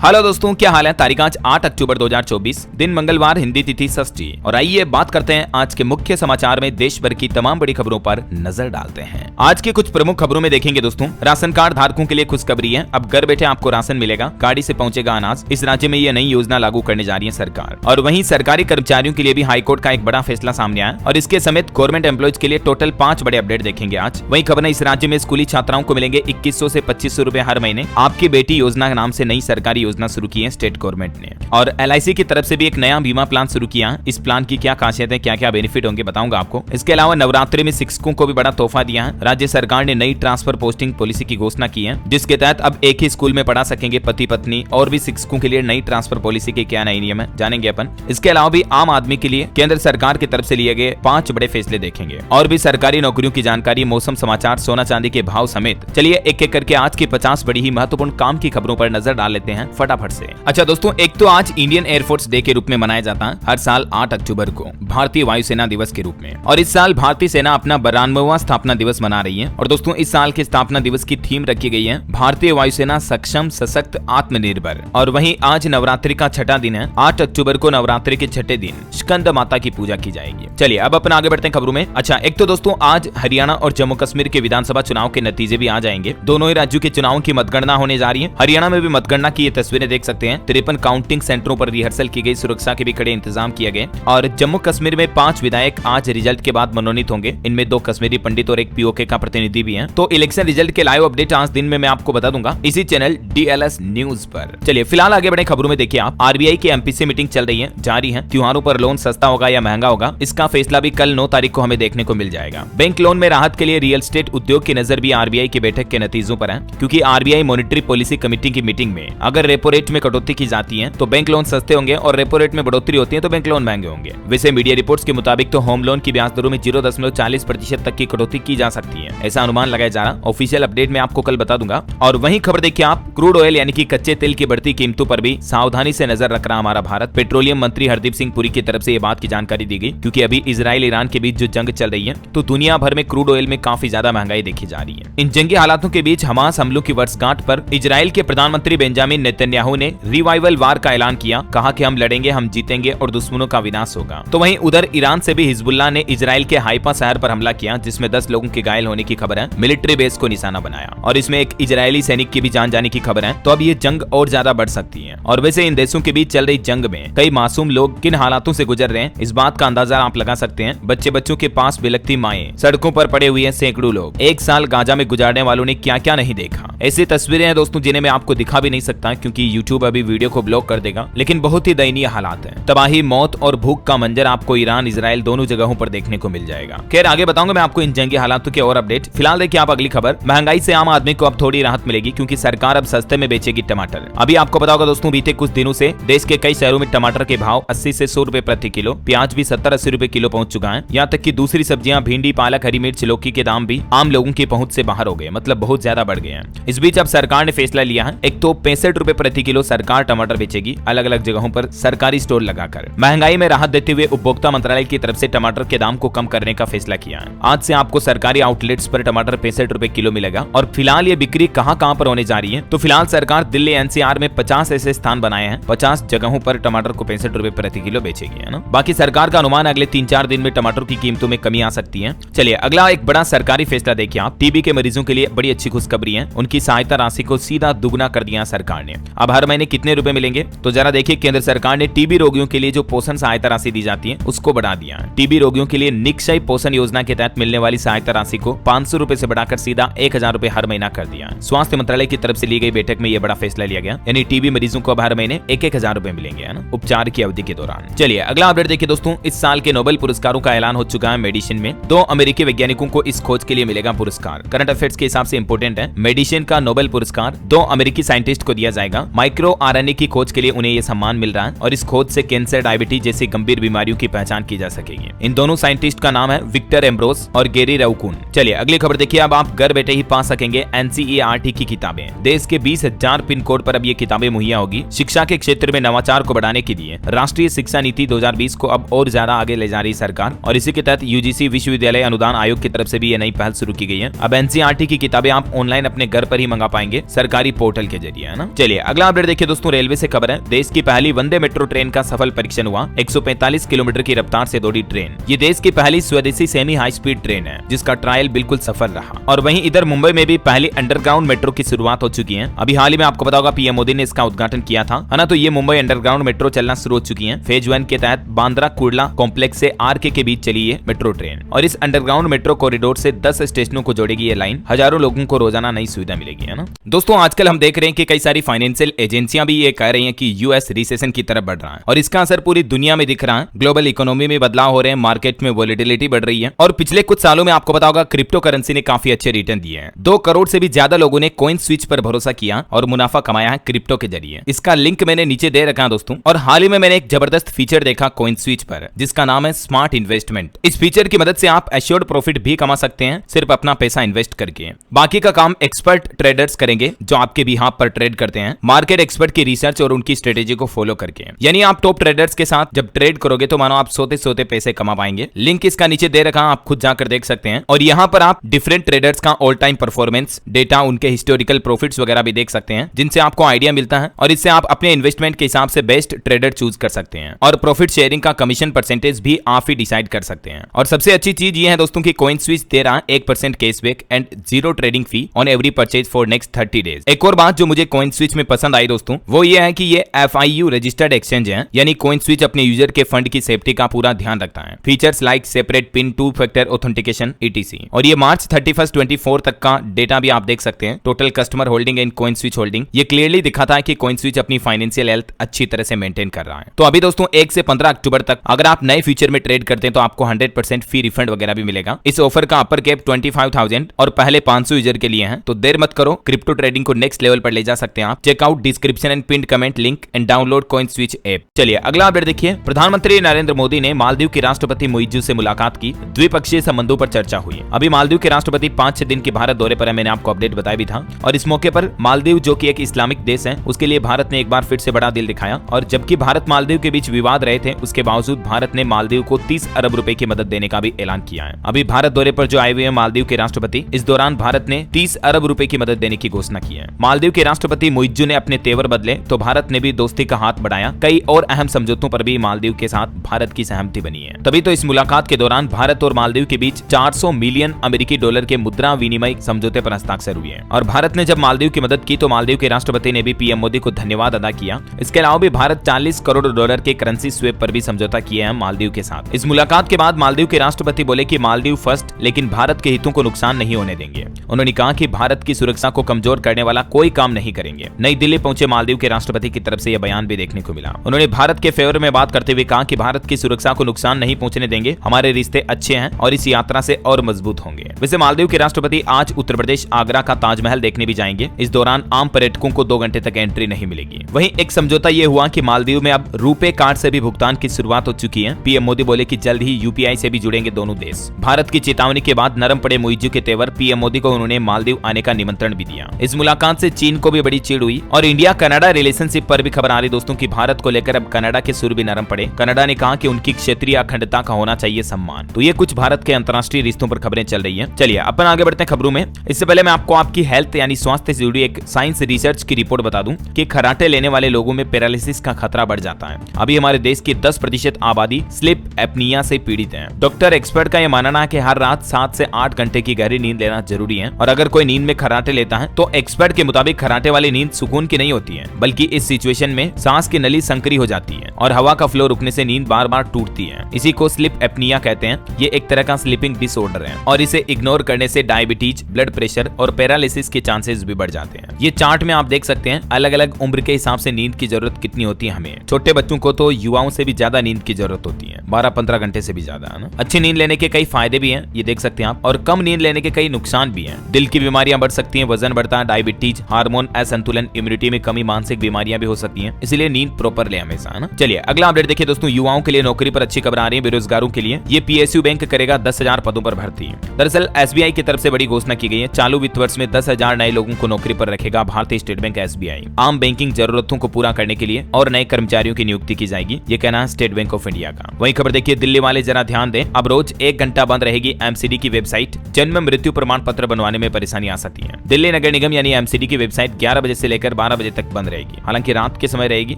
Hello दोस्तों, क्या हाल है। तारीख आज 8 अक्टूबर 2024, दिन मंगलवार, हिंदी तिथि षष्ठी। और आइए बात करते हैं आज के मुख्य समाचार में देश भर की तमाम बड़ी खबरों पर नजर डालते हैं। आज की कुछ प्रमुख खबरों में देखेंगे दोस्तों, राशन कार्ड धारकों के लिए खुशखबरी है। अब घर बैठे आपको राशन मिलेगा, गाड़ी से पहुंचेगा अनाज। इस राज्य में यह नई योजना लागू करने जा रही है सरकार। और वहीं सरकारी कर्मचारियों के लिए भी हाईकोर्ट का एक बड़ा फैसला सामने आया और इसके समेत गवर्नमेंट एम्प्लॉयज के लिए टोटल 5 बड़े अपडेट देखेंगे आज। वहीं खबर है, इस राज्य में स्कूली छात्राओं को मिलेंगे 2100 से 2500 रुपए हर महीने। आपकी बेटी योजना के नाम से नई सरकारी योजना शुरू की है स्टेट गवर्नमेंट ने। और LIC की तरफ से भी एक नया बीमा प्लान शुरू किया। इस प्लान की क्या खासियत है, क्या क्या बेनिफिट होंगे, बताऊंगा आपको। इसके अलावा नवरात्रि में शिक्षकों को भी बड़ा तोहफा दिया है। राज्य सरकार ने नई ट्रांसफर पोस्टिंग पॉलिसी की घोषणा की है, जिसके तहत अब एक ही स्कूल में पढ़ा सकेंगे पति पत्नी। और भी शिक्षकों के लिए नई ट्रांसफर पॉलिसी के क्या नए नियम है, जानेंगे अपन। इसके अलावा भी आम आदमी के लिए केंद्र सरकार की तरफ से लिए गए 5 बड़े फैसले देखेंगे। और भी सरकारी नौकरियों की जानकारी, मौसम समाचार, सोना चांदी के भाव समेत। चलिए एक एक करके आज की 50 बड़ी ही महत्वपूर्ण काम की खबरों पर नजर डाल लेते हैं फटाफट से। अच्छा दोस्तों, एक तो आज इंडियन एयरफोर्स डे के रूप में मनाया जाता है हर साल 8 अक्टूबर को, भारतीय वायुसेना दिवस के रूप में। और इस साल भारतीय सेना अपना 92वां स्थापना दिवस मना रही है। और दोस्तों, इस साल के स्थापना दिवस की थीम रखी गई है भारतीय वायुसेना सक्षम, सशक्त, आत्मनिर्भर। और वहीं आज नवरात्रि का छठा दिन है। 8 अक्टूबर को नवरात्रि के छठे दिन स्कंद माता की पूजा की जाएगी। चलिए अब अपन आगे बढ़ते हैं खबरों में। अच्छा, एक तो दोस्तों आज हरियाणा और जम्मू कश्मीर के विधानसभा चुनाव के नतीजे भी आ जाएंगे। दोनों ही राज्यों के चुनावों की मतगणना होने जा रही है। हरियाणा में भी मतगणना की ये तस्वीरें देख सकते हैं। 53 काउंटिंग सेंटरों पर रिहर्सल की गई, सुरक्षा के भी कड़े इंतजाम किए गए। और जम्मू कश्मीर में 5 विधायक आज रिजल्ट के बाद मनोनीत होंगे। इनमें 2 कश्मीरी पंडित और एक POK का प्रतिनिधि भी है। तो इलेक्शन रिजल्ट के लाइव अपडेट आज दिन में मैं आपको बता दूंगा इसी चैनल DLS न्यूज पर। चलिए फिलहाल आगे बढ़े खबरों में। देखिए आप, RBI की MPC मीटिंग चल रही है, जारी है। त्योहारों पर लोन सस्ता होगा या महंगा होगा, इसका फैसला भी कल 9 तारीख को हमें देखने को मिल जाएगा। बैंक लोन में राहत के लिए रियल एस्टेट उद्योग की नजर भी RBI की बैठक के नतीजों पर है, क्योंकि RBI मॉनिटरी पॉलिसी कमेटी की मीटिंग में अगर रेपो रेट में कटौती की जाती है तो बैंक लोन सस्ते होंगे और रेपो रेट में बढ़ोतरी होती है तो बैंक लोन महंगे होंगे। वैसे मीडिया रिपोर्ट्स के मुताबिक तो होम लोन की ब्याज दरों में 0.40% तक की कटौती की जा सकती है, ऐसा अनुमान लगाया जा रहा। ऑफिशियल अपडेट में आपको कल बता दूंगा। और वहीं खबर देखिए आप, क्रूड ऑयल यानी कि कच्चे तेल की बढ़ती कीमतों पर भी सावधानी से नजर रख रहा हमारा भारत। पेट्रोलियम मंत्री हरदीप सिंह पुरी की तरफ से ये बात की जानकारी दी गई, क्योंकि अभी इजराइल ईरान के बीच जो जंग चल रही है तो दुनिया भर में क्रूड ऑयल में काफी ज्यादा महंगाई देखी जा रही है। इन जंगी हालातों के बीच हमास हमलों की वर्षगांठ पर इजराइल के प्रधानमंत्री बेंजामिन नेतन्याहू ने रिवाइवल वार का ऐलान किया। कहा कि हम लड़ेंगे, हम जीतेंगे और दुश्मनों का विनाश होगा। तो वहीं उधर ईरान से भी हिजबुल्लाह ने इजराइल के हाइफा शहर पर हमला किया, जिसमें 10 लोगों के घायल होने की खबर है। मिलिट्री बेस को निशाना बनाया और इसमें एक इजरायली सैनिक की भी जान जाने की खबर है। तो अब ये जंग और ज्यादा बढ़ सकती है। और वैसे इन देशों के बीच चल रही जंग में कई मासूम लोग किन हालातों से गुजर रहे हैं, इस बात का अंदाजा आप लगा सकते हैं। बच्चों के पास बिलखती माएं, सड़कों पर पड़े हुए हैं सैकड़ों लोग। 1 साल गाजा में गुजारने वालों ने क्या क्या नहीं देखा। ऐसी तस्वीरें हैं दोस्तों जिन्हें मैं आपको दिखा भी नहीं सकता, क्योंकि YouTube अभी वीडियो को ब्लॉक कर देगा। लेकिन बहुत ही दयनीय हालात है। तबाही, मौत और भूख का मंजर आपको ईरान, इजराइल दोनों जगहों पर देखने को मिल जाएगा। खैर आगे बताऊंगा मैं आपको इन जंगी हालातों के और अपडेट। फिलहाल देखिए आप अगली खबर, महंगाई से आम आदमी को अब थोड़ी राहत मिलेगी, क्योंकि सरकार अब सस्ते में बेचेगी टमाटर। अभी आपको पता होगा दोस्तों, बीते कुछ दिनों से देश के कई शहरों में टमाटर के भाव 80 से 100 रुपए प्रति किलो, प्याज भी 70-80 रुपए किलो पहुंच चुका है। यहाँ तक कि दूसरी सब्जियां, भिंडी, पालक, हरी मिर्च, लौकी के दाम भी आम लोगों की पहुंच से बाहर हो गए, मतलब बहुत ज्यादा बढ़ गए हैं। इस बीच अब सरकार ने फैसला लिया है, एक तो 65 रुपए प्रति किलो सरकार टमाटर बेचेगी अलग अलग जगहों पर सरकारी स्टोर लगाकर। महंगाई में राहत देते हुए उपभोक्ता मंत्रालय की तरफ से टमाटर के दाम को कम करने का फैसला किया है। आज से आपको सरकारी आउटलेट्स पर टमाटर 65 रुपए किलो मिलेगा। और फिलहाल ये बिक्री कहां पर होने जा रही है, तो फिलहाल सरकार दिल्ली NCR में 50 ऐसे स्थान बनाए हैं। 50 जगहों पर टमाटर को 65 रुपए प्रति किलो बेचेगी, है ना। बाकी सरकार का अनुमान अगले 3-4 दिन में टमाटर की कीमतों में कमी आ सकती है। चलिए अगला एक बड़ा सरकारी फैसला देखिए आप, TB के मरीजों के लिए बड़ी अच्छी खुशखबरी है। उनकी सहायता राशि को सीधा दुगना कर दिया सरकार ने। अब हर महीने कितने रुपए मिलेंगे, तो जरा देखिए, केंद्र सरकार ने TB रोगियों के लिए जो पोषण सहायता राशि दी जाती है उसको बढ़ा दिया है। TB रोगियों के लिए निक्षय पोषण योजना के तहत मिलने वाली सहायता राशि को 500 रुपए से बढ़ाकर सीधा 1000 रुपए हर महीना कर दिया। स्वास्थ्य मंत्रालय की तरफ से ली गई बैठक में यह बड़ा फैसला लिया गया, यानी TB मरीजों को अब हर महीने 1000 रुपए मिलेंगे, है ना, उपचार की अवधि के दौरान। चलिए अगला अपडेट देखिए दोस्तों, इस साल के नोबेल पुरस्कारों का ऐलान हो चुका है। मेडिसिन में 2 अमेरिकी वैज्ञानिकों को इस खोज के लिए मिलेगा पुरस्कार। करंट अफेयर्स के हिसाब से इंपोर्टेंट है। मेडिसिन का नोबेल पुरस्कार 2 अमेरिकी साइंटिस्ट को दिया जाएगा। माइक्रो RNA की खोज के लिए उन्हें यह सम्मान मिल रहा है और इस खोज से कैंसर, डायबिटीज जैसी गंभीर बीमारियों की पहचान की जा सकेगी। इन दोनों साइंटिस्ट का नाम है विक्टर एम्ब्रोस और गेरी राउकुन। चलिए अगली खबर देखिए, अब आप घर बैठे ही पा सकेंगे NCERT की किताबें। देश के 20,000 पिन कोड पर अब ये किताबें मुहैया होगी। शिक्षा के क्षेत्र में नवाचार को बढ़ाने के लिए राष्ट्रीय शिक्षा नीति 2020 को अब और ज्यादा आगे ले जा रही सरकार। और इसी के तहत UGC विश्वविद्यालय अनुदान आयोग की तरफ से भी ये नई पहल शुरू की गई है। अब NCERT की किताबें आप ऑनलाइन अपने घर पर ही मंगा पाएंगे सरकारी पोर्टल के जरिए, है ना। चलिए अगला अपडेट देखिए दोस्तों, रेलवे से खबर है, देश की पहली वंदे मेट्रो ट्रेन का सफल परीक्षण हुआ। 145 किलोमीटर की रफ्तार से दौड़ी ट्रेन। ये देश की पहली स्वदेशी सेमी हाई स्पीड ट्रेन है, जिसका ट्रायल बिल्कुल सफल रहा। और वहीं इधर मुंबई में भी पहली अंडरग्राउंड मेट्रो की शुरुआत हो चुकी है। अभी हाल ही में आपको पता होगा पीएम मोदी ने इसका उद्घाटन किया था, है ना। तो ये मुंबई अंडरग्राउंड मेट्रो चलना शुरू हो चुकी है। फेज 1 के तहत बांद्रा कुर्ला कॉम्प्लेक्स से आरके के बीच चली ये मेट्रो ट्रेन, और इस अंडरग्राउंड मेट्रो कॉरिडोर से 10 स्टेशनों को जोड़ेगी ये लाइन। हजारों लोगों को रोजाना नई सुविधा मिलेगी, है ना। दोस्तों आजकल हम देख रहे हैं कि कई सारी फाइनेंशियल एजेंसियां भी ये कह रही हैं कि यूएस रिसेशन की तरफ बढ़ रहा है, और इसका असर पूरी दुनिया में दिख रहा है। ग्लोबल इकोनॉमी में बदलाव हो रहे हैं, मार्केट में वोलेटिलिटी बढ़ रही है, और पिछले कुछ सालों में आपको पता होगा क्रिप्टो करेंसी ने काफी अच्छे रिटर्न दिए हैं। 2 करोड़ से भी ज्यादा लोगों ने कॉइन स्विच पर भरोसा किया और मुनाफा कमाया है क्रिप्टो के जरिए। इसका लिंक मैंने नीचे दे रखा है दोस्तों। और हाल ही में मैंने एक जबरदस्त फीचर देखा कॉइन स्विच पर, जिसका नाम है स्मार्ट इन्वेस्टमेंट। इस फीचर की मदद से आप एश्योर्ड प्रॉफिट भी कमा सकते हैं, सिर्फ अपना पैसा इन्वेस्ट करके। बाकी का काम एक्सपर्ट ट्रेडर्स करेंगे, जो आपके बिहाफ पर ट्रेड करते हैं, मार्केट एक्सपर्ट की रिसर्च और उनकी स्ट्रेटेजी को फॉलो करके। यानी आप टॉप ट्रेडर्स के साथ जब ट्रेड करोगे तो मानो आप सोते सोते पैसे कमा पाएंगे। लिंक इसका नीचे दे रखा, आप खुद जाकर देख सकते हैं। और यहाँ पर आप डिफरेंट ट्रेडर्स का ऑल टाइम परफॉर्मेंस डेटा, उनके हिस्टोरिकल प्रॉफिट्स वगैरह भी देख सकते हैं, जिनसे आपको आइडिया मिलता है, और इससे आप अपने इन्वेस्टमेंट के हिसाब से बेस्ट ट्रेडर चूज कर सकते हैं। और प्रॉफिट शेयरिंग का कमीशन परसेंटेज भी आप ही डिसाइड कर सकते हैं। और सबसे अच्छी चीज ये है दोस्तों कि कॉइन स्विच दे रहा 1% cashback and 0 trading fee on every purchase for next 30 days. एक और बात जो मुझे कॉइन स्विच में पसंद आई दोस्तों, वो ये है कि ये FIU रजिस्टर्ड एक्सचेंज है, यानी कॉइन स्विच अपने यूजर के फंड की सेफ्टी का पूरा ध्यान रखता है। Features like separate pin, 2 factor authentication ETC। और ये मार्च 31, 24 तक का डेटा भी आप देख सकते हैं, total customer holding and coin switch holding. ये क्लियरली दिखाता है कि कॉइन स्विच अपनी फाइनेंशियल हेल्थ अच्छी तरह से मेंटेन कर रहा है। तो अभी दोस्तों 1 से 15 अक्टूबर तक अगर आप नए फीचर में ट्रेड करते हैं तो आपको 100% फी रिफंड वगैरह भी मिलेगा। इस ऑफर का अपर कैप 25,000 और पहले 500 यूजर के लिए है। तो देर मत करो, क्रिप्टो ट्रेडिंग को नेक्स्ट लेवल पर ले जा सकते हैं आप। Checkout description and pin comment link and download CoinSwitch app. चलिए अगला अपडेट देखिए, प्रधानमंत्री नरेंद्र मोदी ने मालदीव के राष्ट्रपति मुइज्जू से मुलाकात की। द्विपक्षीय संबंधों पर चर्चा हुई। अभी मालदीव के राष्ट्रपति 5-6 दिन के भारत दौरे पर है, मैंने आपको अपडेट बताया भी था। और इस मौके पर मालदीव जो कि एक इस्लामिक देश है, उसके लिए भारत ने एक बार फिर से बड़ा दिल दिखाया। और जबकि भारत मालदीव के बीच विवाद रहे थे, उसके बावजूद भारत ने मालदीव को 30 अरब रुपए की मदद देने का भी ऐलान किया है। अभी भारत दौरे पर जो आए हुए हैं मालदीव के राष्ट्रपति, इस दौरान भारत ने 30 अरब रुपए की मदद देने की घोषणा की है। मालदीव के राष्ट्रपति मुइज्जू ने अपने तेवर बदले तो भारत ने भी दोस्ती का हाथ बढ़ाया। कई और अहम समझौतों पर भी मालदीव के साथ भारत की सहमति बनी है। तभी तो इस मुलाकात के दौरान भारत और मालदीव के बीच 400 मिलियन अमेरिकी डॉलर के मुद्रा विनिमय समझौते पर हस्ताक्षर हुए हैं। और भारत ने जब मालदीव की मदद की तो मालदीव के राष्ट्रपति ने भी पीएम मोदी को धन्यवाद अदा किया। इसके अलावा भी भारत 40 करोड़ डॉलर के करेंसी स्वेप पर भी समझौता किया है मालदीव के साथ। इस मुलाकात के बाद मालदीव के राष्ट्रपति बोले कि मालदीव फर्स्ट, लेकिन भारत के हितों को नुकसान नहीं होने देंगे। उन्होंने कहा कि भारत की सुरक्षा को कमजोर करने वाला कोई काम नहीं करेंगे। नई दिल्ली पहुंचे मालदीव के राष्ट्रपति की तरफ से यह बयान भी देखने को मिला। उन्होंने भारत के फेवर में बात करते हुए कहा कि भारत की सुरक्षा को नुकसान नहीं पहुंचने देंगे, हमारे रिश्ते अच्छे हैं और इस यात्रा से और मजबूत होंगे। वैसे मालदीव के राष्ट्रपति आज उत्तर प्रदेश आगरा का ताजमहल देखने भी जाएंगे। इस दौरान आम पर्यटकों को 2 घंटे तक एंट्री नहीं मिलेगी। वहीं एक समझौता ये हुआ कि मालदीव में अब रुपे कार्ड से भी भुगतान की शुरुआत हो चुकी है। पीएम मोदी बोले कि जल्द ही UPI से भी जुड़ेंगे दोनों देश। भारत की चेतावनी के बाद नरम पड़े मुइज्जू के तेवर, पीएम मोदी को उन्होंने मालदीव आने का निमंत्रण भी दिया। इस मुलाकात से चीन को भी बड़ी चिढ़ हुई और इंडिया कनाडा रिलेशनशिप पर भी खबर आ रही दोस्तों की भारत को लेकर अब कनाडा के सुर भी नरम पड़े। कनाडा ने कहा कि उनकी क्षेत्रीय अखंडता का होना चाहिए सम्मान। तो ये कुछ भारत के अंतर्राष्ट्रीय रिश्तों पर खबरें चल रही है। चलिए अपन आगे बढ़ते हैं खबरों में। इससे पहले मैं आपको आपकी हेल्थ यानी स्वास्थ्य से जुड़ी एक साइंस रिसर्च की रिपोर्ट बता दूं कि खर्राटे लेने वाले लोगों में पैरालिसिस का खतरा बढ़ जाता है। अभी हमारे देश की 10% आबादी स्लीप एपनिया से पीड़ित है। डॉक्टर एक्सपर्ट का यह मानना है कि हर रात 7 से 8 घंटे की गहरी नींद लेना जरूरी है। और अगर कोई नींद में खर्राटे लेता है तो एक्सपर्ट के मुताबिक खर्राटे वाली नींद सुकून की नहीं होती है, बल्कि इस सिचुएशन में सांस की नली संकरी हो जाती है और हवा का फ्लो रुकने से नींद बार बार टूटती है। इसी को स्लीप एपनिया कहते हैं। ये एक तरह का स्लीपिंग डिसऑर्डर है और इसे इग्नोर करने से डायबिटीज, ब्लड प्रेशर और पैरालिसिस के चांसेस भी बढ़ जाते हैं। ये चार्ट में आप देख सकते हैं अलग अलग उम्र के हिसाब से नींद की जरूरत कितनी होती है हमें। छोटे बच्चों को तो युवाओं से भी ज्यादा नींद की जरूरत होती है, 12-15 घंटे से भी ज्यादा, है ना। अच्छी नींद लेने के कई फायदे भी हैं, ये देख सकते हैं आप, और कम नींद लेने के कई नुकसान भी हैं। दिल की बीमारियां बढ़ सकती हैं, वजन बढ़ता है, डायबिटीज, हार्मोन असंतुलन, इम्यूनिटी में कमी, मानसिक बीमारियां भी हो सकती हैं। इसलिए नींद प्रॉपर ले हमेशा, है ना। चलिए चलिए अगला अपडेट देखिए दोस्तों, युवाओं के लिए नौकरी पर अच्छी खबर आ रही है बेरोजगारों के लिए। ये पीएसयू बैंक करेगा 10,000 पदों पर भर्ती। दरअसल एसबीआई की तरफ से बड़ी घोषणा की गई है। चालू वित्त वर्ष में 10,000 नए लोगों को नौकरी पर रखेगा भारतीय स्टेट बैंक एसबीआई। आम बैंकिंग जरूरतों को पूरा करने के लिए और नए कर्मचारियों की नियुक्ति की जाएगी, ये कहना है स्टेट बैंक ऑफ इंडिया का। वही खबर देखिए दिल्ली वाले जरा ध्यान दें, अब रोज 1 घंटा बंद रहेगी एमसीडी की वेबसाइट। जन्म मृत्यु प्रमाण पत्र बनवाने में परेशानी आ सकती है। दिल्ली नगर निगम यानी एमसीडी की वेबसाइट 11 बजे से लेकर 12 बजे तक बंद रहेगी। हालांकि रात के समय रहेगी,